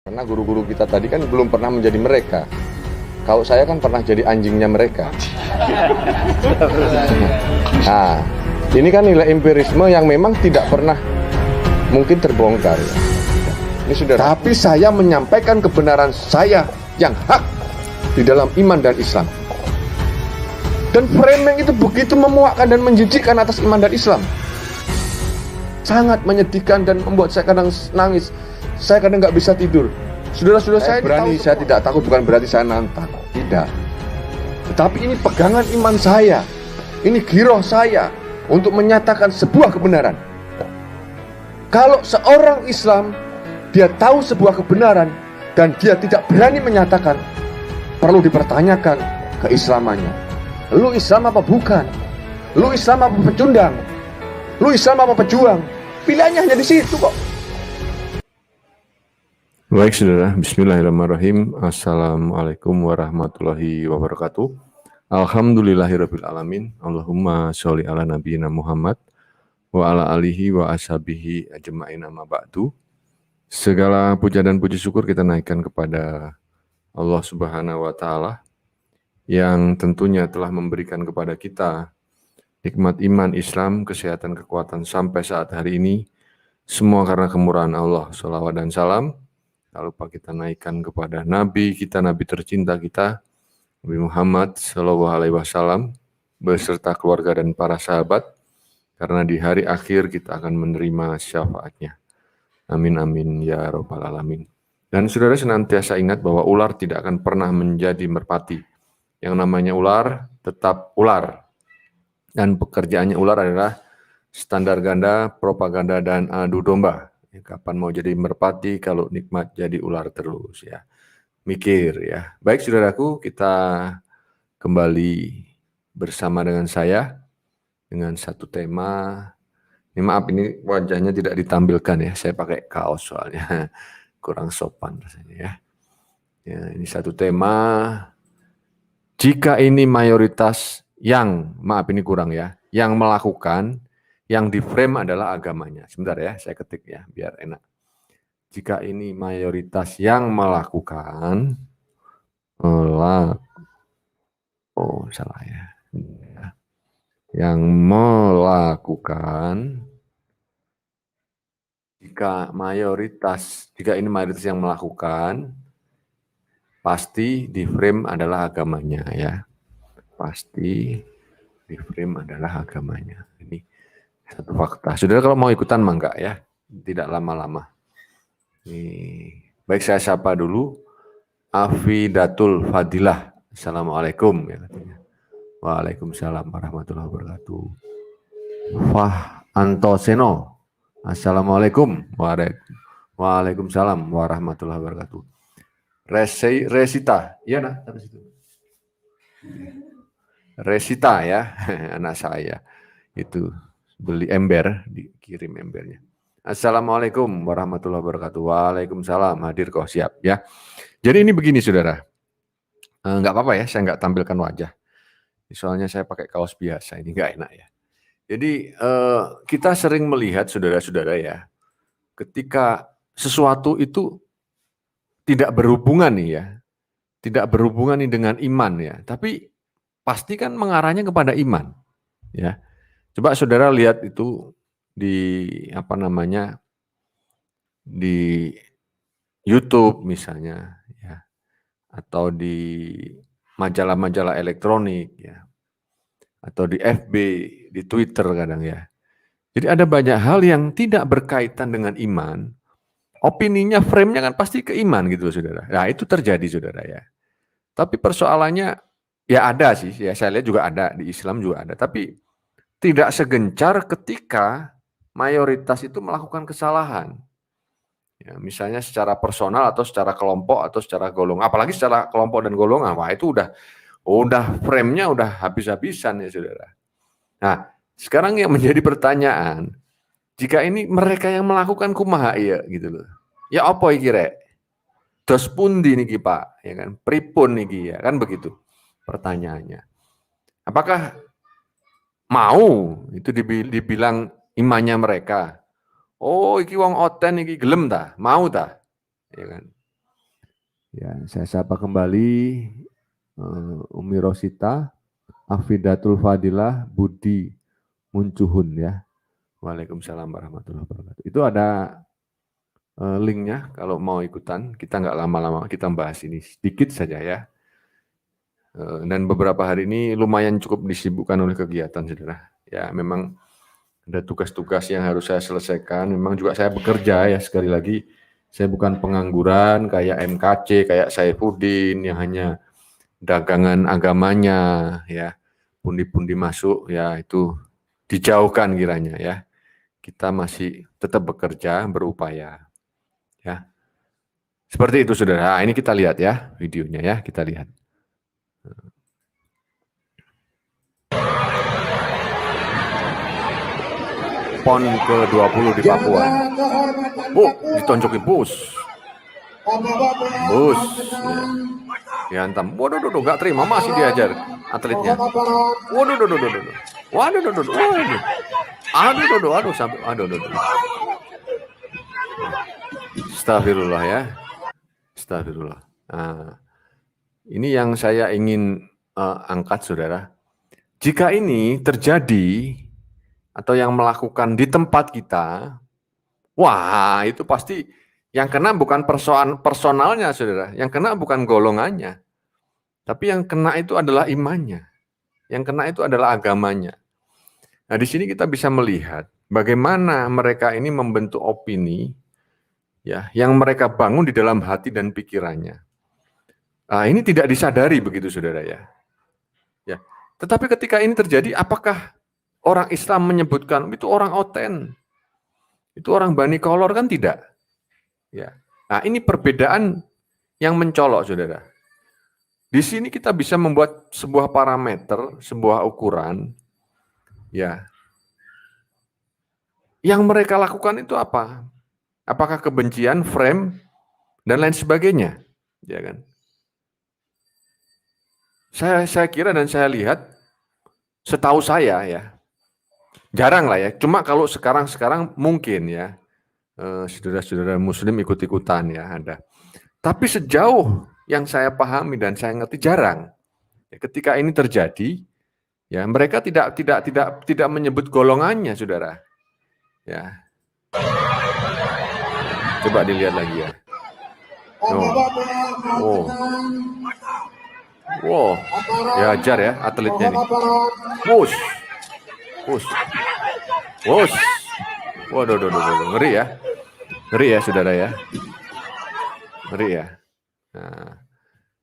Karena guru-guru kita tadi kan belum pernah menjadi mereka. Kalau saya kan pernah jadi anjingnya mereka. Nah, ini kan nilai empirisme yang memang tidak pernah mungkin terbongkar. Ya. Ini sudah. Tapi saya menyampaikan kebenaran saya yang hak di dalam iman dan Islam. Dan framing itu begitu memuakkan dan menjijikkan atas iman dan Islam. Sangat menyedihkan dan membuat saya kadang nangis. Saya kadang nggak bisa tidur. Saudara-saudara saya berani, saya tidak takut, bukan berarti saya nantang. Tidak. Tetapi ini pegangan iman saya. Ini giroh saya untuk menyatakan sebuah kebenaran. Kalau seorang Islam, dia tahu sebuah kebenaran dan dia tidak berani menyatakan, perlu dipertanyakan keislamannya. Lu Islam apa bukan? Lu Islam apa pecundang? Lu Islam apa pejuang? Pilihannya hanya di situ kok. Baik saudara, bismillahirrahmanirrahim. Assalamualaikum warahmatullahi wabarakatuh. Alhamdulillahirabbil alamin. Allahumma sholli ala nabiyina Muhammad wa ala alihi wa ashabihi ajma'in amma ba'du. Segala puja dan puji syukur kita naikkan kepada Allah Subhanahu wa taala yang tentunya telah memberikan kepada kita nikmat iman, Islam, kesehatan, kekuatan sampai saat hari ini. Semua karena kemurahan Allah. Shalawat dan salam tak lupa kita naikkan kepada Nabi kita, Nabi tercinta kita, Nabi Muhammad SAW, beserta keluarga dan para sahabat, karena di hari akhir kita akan menerima syafaatnya. Amin, amin, ya Rabbal Alamin. Dan saudara senantiasa ingat bahwa ular tidak akan pernah menjadi merpati. Yang namanya ular tetap ular. Dan pekerjaannya ular adalah standar ganda, propaganda, dan adu domba. Kapan mau jadi merpati kalau nikmat jadi ular terus ya. Mikir ya. Baik saudaraku, kita kembali bersama dengan saya dengan satu tema. Ini maaf, ini wajahnya tidak ditampilkan ya. Saya pakai kaos soalnya kurang sopan rasanya ya. Ya, ini satu tema. Jika ini mayoritas yang, maaf ini kurang ya, yang melakukan, yang di-frame adalah agamanya. Sebentar ya, saya ketik ya, biar enak. Jika ini mayoritas yang melakukan, oh salah ya. Yang melakukan, jika ini mayoritas yang melakukan, pasti di-frame adalah agamanya ya. Pasti di-frame adalah agamanya. Ini satu fakta. Saudara kalau mau ikutan mah enggak ya, tidak lama-lama. Baik, saya sapa dulu Afidatul Fadilah. Assalamualaikum ya katanya. Waalaikumsalam warahmatullahi wabarakatuh. Fah Antoseno. Assalamualaikum. Waalaikumsalam warahmatullahi wabarakatuh. Resita, iya nah, taruh situ. Resita ya, anak saya itu beli ember, dikirim embernya. Assalamualaikum warahmatullahi wabarakatuh. Waalaikumsalam, hadir kok, siap ya. Jadi ini begini saudara, nggak apa-apa ya, saya nggak tampilkan wajah. Soalnya saya pakai kaos biasa, ini nggak enak ya. Jadi kita sering melihat saudara-saudara ya, ketika sesuatu itu tidak berhubungan nih ya, tidak berhubungan nih dengan iman ya, tapi pasti kan mengarahnya kepada iman ya. Coba saudara lihat itu di di YouTube misalnya ya, atau di majalah-majalah elektronik ya, atau di FB, di Twitter kadang ya. Jadi ada banyak hal yang tidak berkaitan dengan iman, opininya, frame-nya kan pasti ke iman gitu loh saudara. Nah itu terjadi saudara ya. Tapi persoalannya ya ada sih, ya saya lihat juga ada, di Islam juga ada. Tapi tidak segencar ketika mayoritas itu melakukan kesalahan. Ya, misalnya secara personal atau secara kelompok atau secara golongan. Apalagi secara kelompok dan golongan, wah itu udah frame-nya udah habis-habisan ya saudara. Nah sekarang yang menjadi pertanyaan, jika ini mereka yang melakukan kumaha iya gitu loh. Ya apa iki rek? Dos pundi niki Pak, ya kan? Pripun niki ya kan begitu pertanyaannya. Apakah mau itu dibilang imannya mereka? Oh iki wong oten iki gelem ta? Mau ta? Ya kan? Ya, saya sapa kembali Umi Rosita, Afidatul Fadilah, Budi Muncuhun ya. Waalaikumsalam warahmatullahi wabarakatuh. Itu ada linknya kalau mau ikutan. Kita nggak lama-lama, kita bahas ini sedikit saja ya. Dan beberapa hari ini lumayan cukup disibukkan oleh kegiatan, saudara. Ya, memang ada tugas-tugas yang harus saya selesaikan. Memang juga saya bekerja ya, sekali lagi. Saya bukan pengangguran kayak MKC, kayak Saifuddin yang hanya dagangan agamanya ya, pundi-pundi masuk ya itu dijauhkan kiranya ya. Kita masih tetap bekerja, berupaya ya. Seperti itu saudara. Nah, ini kita lihat ya videonya ya, kita lihat. PON ke-20 di Papua. Ditonjokin bus. Bus. Ya. Dihantam. Waduh, nggak terima, masih diajar atletnya. Waduh. Waduh. Astagfirullah ya. Astagfirullah. Nah, ini yang saya ingin angkat, saudara. Jika ini terjadi atau yang melakukan di tempat kita, wah itu pasti yang kena bukan persoalan personalnya, saudara. Yang kena bukan golongannya, tapi yang kena itu adalah imannya. Yang kena itu adalah agamanya. Nah, di sini kita bisa melihat bagaimana mereka ini membentuk opini ya, yang mereka bangun di dalam hati dan pikirannya. Nah, ini tidak disadari begitu, saudara ya. Ya. Tetapi ketika ini terjadi, apakah orang Islam menyebutkan itu orang oten, itu orang Bani Kolor, kan tidak? Ya. Nah, ini perbedaan yang mencolok, saudara. Di sini kita bisa membuat sebuah parameter, sebuah ukuran, ya. Yang mereka lakukan itu apa? Apakah kebencian, frame, dan lain sebagainya, ya kan? Saya kira dan saya lihat, setahu saya ya, jarang lah ya. Cuma kalau sekarang mungkin ya, saudara-saudara Muslim ikut-ikutan ya ada. Tapi sejauh yang saya pahami dan saya ngerti jarang. Ya, ketika ini terjadi, ya mereka tidak menyebut golongannya, saudara. Ya, coba dilihat lagi ya. Oh, wow, diajar ya atletnya nih. Wush, wush, wush. Waduh, ngeri ya, saudara ya, ngeri ya. Nah,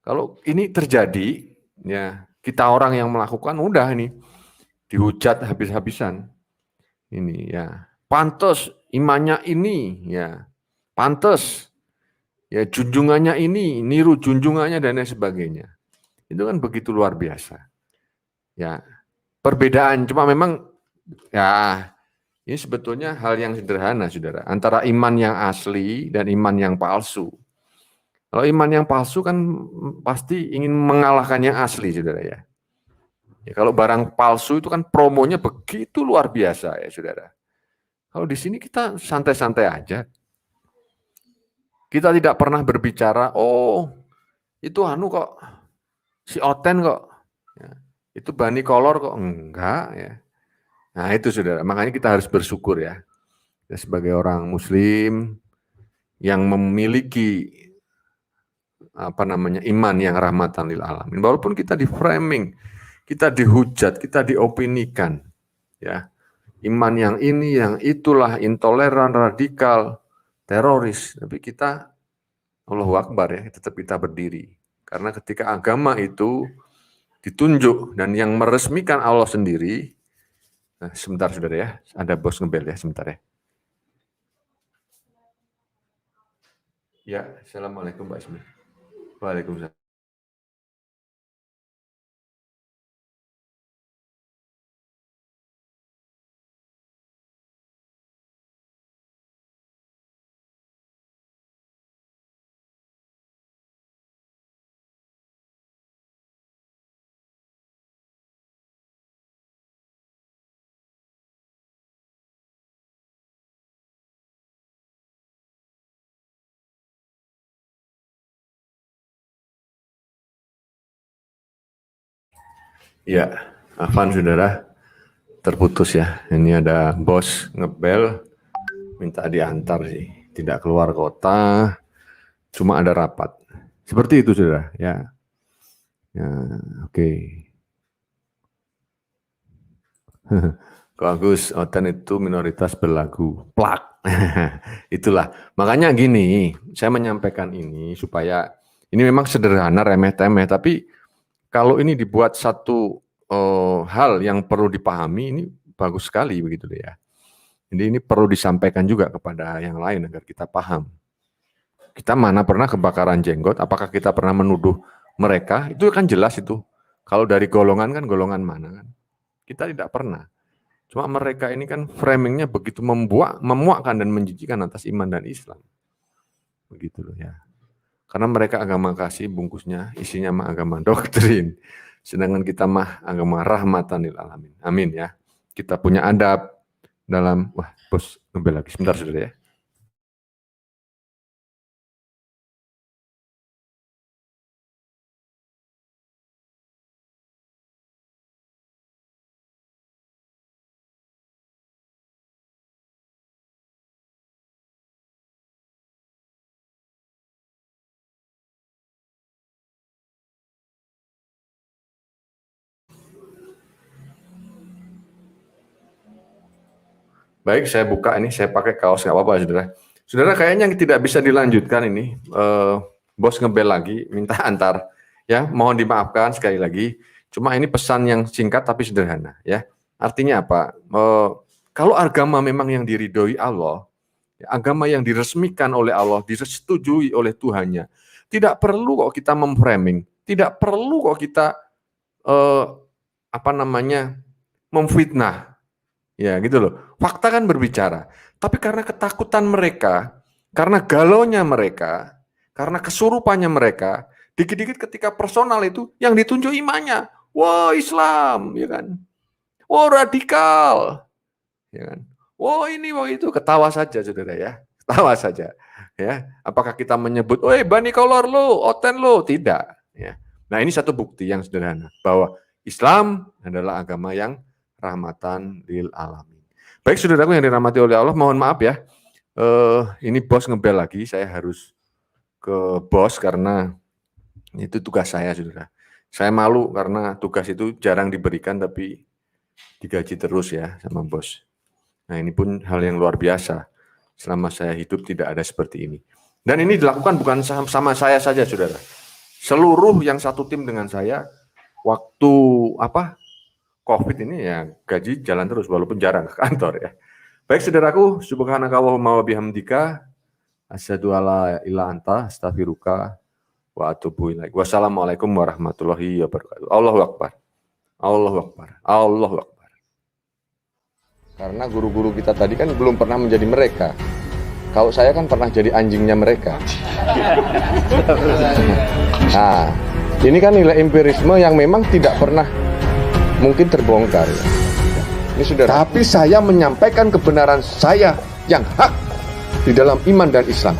kalau ini terjadi, ya kita orang yang melakukan udah ini dihujat habis-habisan. Ini ya, pantas imannya ini, ya pantas, ya junjungannya ini, niru junjungannya dan lain sebagainya. Itu kan begitu luar biasa. Ya, perbedaan cuma memang ya ini sebetulnya hal yang sederhana, saudara, antara iman yang asli dan iman yang palsu. Kalau iman yang palsu kan pasti ingin mengalahkan yang asli, saudara ya. Ya, kalau barang palsu itu kan promonya begitu luar biasa ya, saudara. Kalau di sini kita santai-santai aja. Kita tidak pernah berbicara, oh itu anu kok, si Oten kok, ya, itu Bani Kolor kok, enggak ya. Nah itu saudara, makanya kita harus bersyukur ya. Kita sebagai orang Muslim yang memiliki iman yang rahmatan lil alamin. Walaupun kita di framing, kita dihujat, kita diopinikan, ya iman yang ini, yang itulah, intoleran, radikal, teroris. Tapi kita, Allahu Akbar ya, tetap kita berdiri. Karena ketika agama itu ditunjuk dan yang meresmikan Allah sendiri, nah, sebentar saudara ya, ada bos ngebel ya, sebentar ya. Ya, Assalamualaikum Mbak Ismi. Waalaikumsalam. Ya, Afan saudara, terputus ya. Ini ada bos ngebel, minta diantar sih. Tidak keluar kota, cuma ada rapat. Seperti itu saudara, ya. Ya, oke. Kok Agus, Oten itu minoritas berlagu. Plak. Itulah. Makanya gini, saya menyampaikan ini supaya ini memang sederhana, remeh-temeh, tapi kalau ini dibuat satu hal yang perlu dipahami, ini bagus sekali begitu deh ya. Jadi ini perlu disampaikan juga kepada yang lain agar kita paham. Kita mana pernah kebakaran jenggot, apakah kita pernah menuduh mereka? Itu kan jelas itu. Kalau dari golongan kan golongan mana kan? Kita tidak pernah. Cuma mereka ini kan framingnya begitu memuakkan dan menjijikkan atas iman dan Islam. Begitu loh ya. Karena mereka agama kasih bungkusnya, isinya mah agama doktrin. Sedangkan kita mah agama rahmatan lil alamin. Amin ya. Kita punya adab dalam, wah bos ngebel lagi, sebentar saudara ya. Baik, saya buka ini, saya pakai kaos, nggak apa-apa, saudara. Saudara, kayaknya tidak bisa dilanjutkan ini. Bos ngebel lagi, minta antar. Ya, mohon dimaafkan sekali lagi. Cuma ini pesan yang singkat tapi sederhana. Ya, artinya apa? Kalau agama memang yang diridhoi Allah, agama yang diresmikan oleh Allah, disetujui oleh Tuhannya, tidak perlu kok kita memframing, tidak perlu kok kita memfitnah. Ya gitu loh, fakta kan berbicara. Tapi karena ketakutan mereka, karena galaunya mereka, karena kesurupannya mereka, dikit-dikit ketika personal itu yang ditunjuk imannya, wah Islam, ya kan, wah radikal, ya kan, wah ini, wah itu, ketawa saja saudara ya, ketawa saja. Ya, apakah kita menyebut, Bani Kolor lo, Oten lo, tidak. Ya. Nah ini satu bukti yang sederhana bahwa Islam adalah agama yang rahmatan lil alamin. Baik saudaraku yang dirahmati oleh Allah, mohon maaf ya. Ini bos ngebel lagi, saya harus ke bos karena itu tugas saya saudara. Saya malu karena tugas itu jarang diberikan tapi digaji terus ya sama bos. Nah ini pun hal yang luar biasa. Selama saya hidup tidak ada seperti ini. Dan ini dilakukan bukan sama saya saja saudara. Seluruh yang satu tim dengan saya waktu COVID ini ya gaji jalan terus walaupun jarang ke kantor ya. Baik saudaraku, subhanakallahumma wa bihamdika asyhadu alla ilaha anta astaghfiruka wa atubu ilaik. Wassalamualaikum warahmatullahi wabarakatuh. Allahu akbar. Allahu akbar. Allahu akbar. Karena guru-guru kita tadi kan belum pernah menjadi mereka. Kalau saya kan pernah jadi anjingnya mereka. Nah, ini kan nilai empirisme yang memang tidak pernah mungkin terbongkar ya. Ini sudah. Tapi saya menyampaikan kebenaran saya yang hak di dalam iman dan Islam.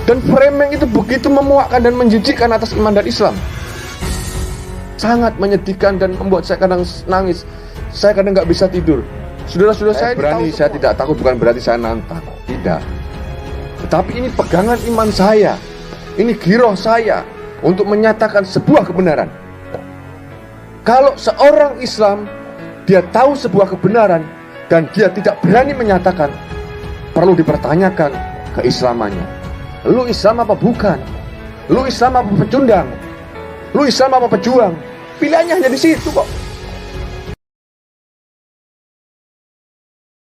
Dan framing itu begitu memuakkan dan menjijikkan atas iman dan Islam. Sangat menyedihkan dan membuat saya kadang nangis. Saya kadang nggak bisa tidur. Saudara-saudara saya berani, saya tidak takut, bukan berarti saya nantang. Tidak. Tetapi ini pegangan iman saya. Ini giroh saya untuk menyatakan sebuah kebenaran. Kalau seorang Islam, dia tahu sebuah kebenaran, dan dia tidak berani menyatakan, perlu dipertanyakan keislamannya. Lu Islam apa bukan? Lu Islam apa pecundang? Lu Islam apa pejuang? Pilihannya hanya di situ kok.